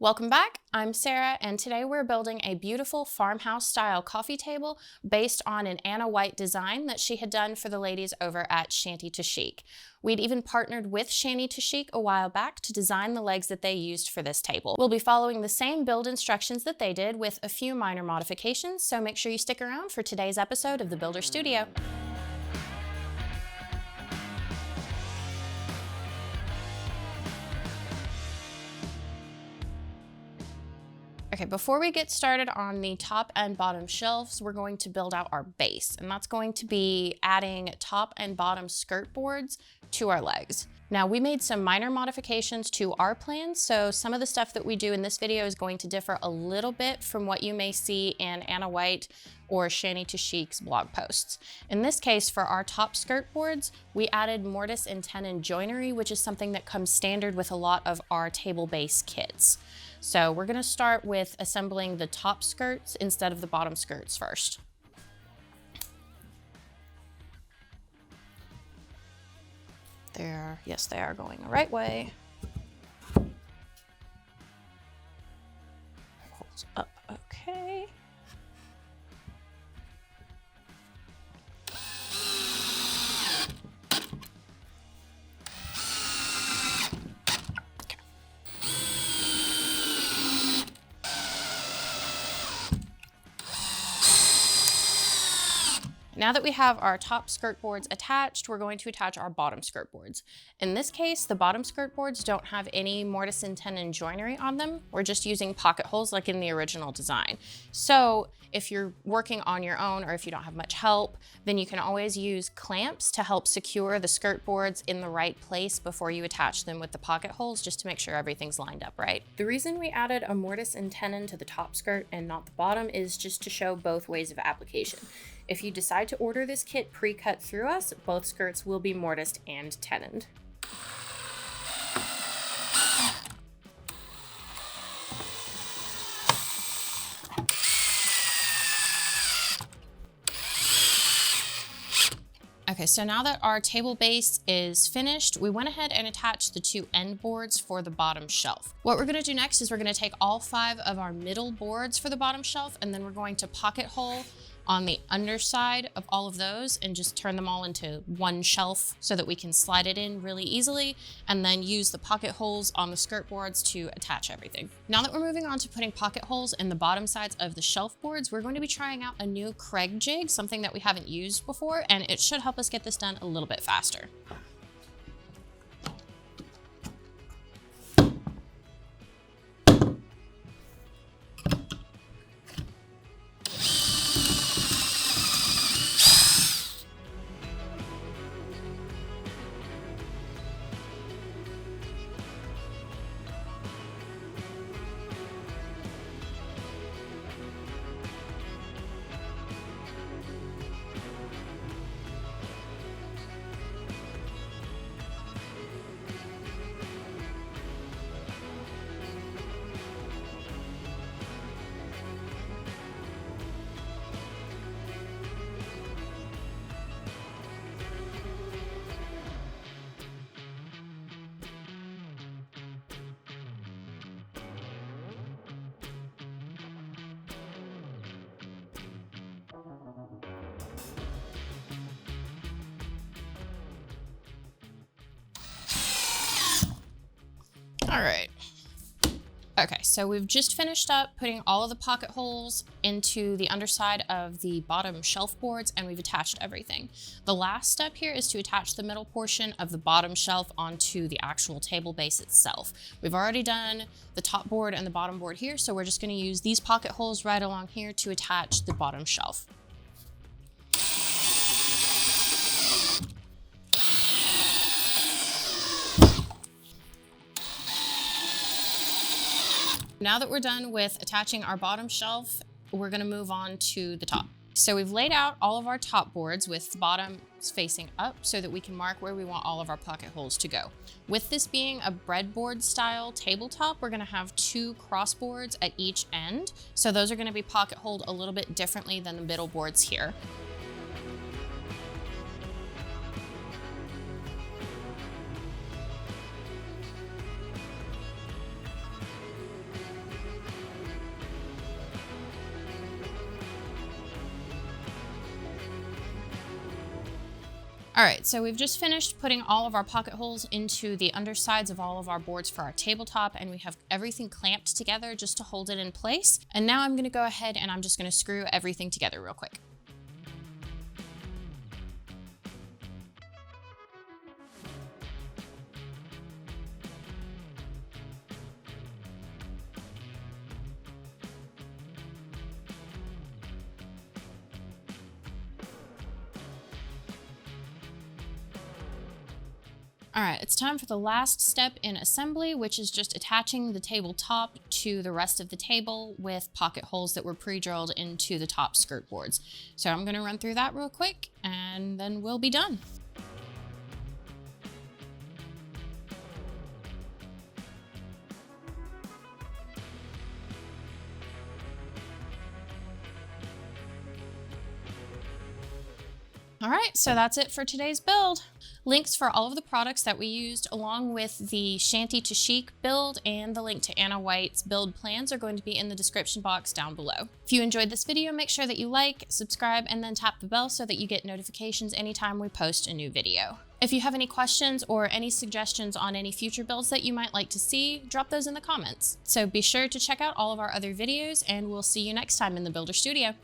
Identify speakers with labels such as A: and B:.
A: Welcome back, I'm Sarah, and today we're building a beautiful farmhouse style coffee table based on an Ana White design that she had done for the ladies over at Shanty2Chic. We'd even partnered with Shanty2Chic a while back to design the legs that they used for this table. We'll be following the same build instructions that they did with a few minor modifications, so make sure you stick around for today's episode of the Builder Studio. Okay, before we get started on the top and bottom shelves, we're going to build out our base, and that's going to be adding top and bottom skirt boards to our legs. Now, we made some minor modifications to our plans, so some of the stuff that we do in this video is going to differ a little bit from what you may see in Ana White or Shanty2Chic's blog posts. In this case, for our top skirt boards, we added mortise and tenon joinery, which is something that comes standard with a lot of our table base kits. So we're gonna start with assembling the top skirts instead of the bottom skirts first. Yes, they are going the right way. Holds up, okay. Now that we have our top skirt boards attached, we're going to attach our bottom skirt boards. In this case, the bottom skirt boards don't have any mortise and tenon joinery on them. We're just using pocket holes like in the original design. So if you're working on your own or if you don't have much help, then you can always use clamps to help secure the skirt boards in the right place before you attach them with the pocket holes, just to make sure everything's lined up right. The reason we added a mortise and tenon to the top skirt and not the bottom is just to show both ways of application. If you decide to order this kit pre-cut through us, both skirts will be mortised and tenoned. Okay, so now that our table base is finished, we went ahead and attached the two end boards for the bottom shelf. What we're gonna do next is we're gonna take all 5 of our middle boards for the bottom shelf, and then we're going to pocket hole on the underside of all of those and just turn them all into one shelf so that we can slide it in really easily, and then use the pocket holes on the skirt boards to attach everything. Now that we're moving on to putting pocket holes in the bottom sides of the shelf boards, we're going to be trying out a new Hole Jig, something that we haven't used before, and it should help us get this done a little bit faster. All right. Okay, so we've just finished up putting all of the pocket holes into the underside of the bottom shelf boards, and we've attached everything. The last step here is to attach the middle portion of the bottom shelf onto the actual table base itself. We've already done the top board and the bottom board here, so we're just going to use these pocket holes right along here to attach the bottom shelf. Now that we're done with attaching our bottom shelf, we're gonna move on to the top. So we've laid out all of our top boards with the bottoms facing up so that we can mark where we want all of our pocket holes to go. With this being a breadboard style tabletop, we're gonna have 2 cross boards at each end. So those are gonna be pocket holed a little bit differently than the middle boards here. All right, so we've just finished putting all of our pocket holes into the undersides of all of our boards for our tabletop, and we have everything clamped together just to hold it in place. And now I'm gonna go ahead and I'm just gonna screw everything together real quick. All right, it's time for the last step in assembly, which is just attaching the tabletop to the rest of the table with pocket holes that were pre-drilled into the top skirt boards. So I'm gonna run through that real quick and then we'll be done. All right, so that's it for today's build. Links for all of the products that we used, along with the Shanty2Chic build and the link to Ana White's build plans, are going to be in the description box down below. If you enjoyed this video, make sure that you like, subscribe, and then tap the bell so that you get notifications anytime we post a new video. If you have any questions or any suggestions on any future builds that you might like to see, drop those in the comments. So be sure to check out all of our other videos, and we'll see you next time in the Builder Studio.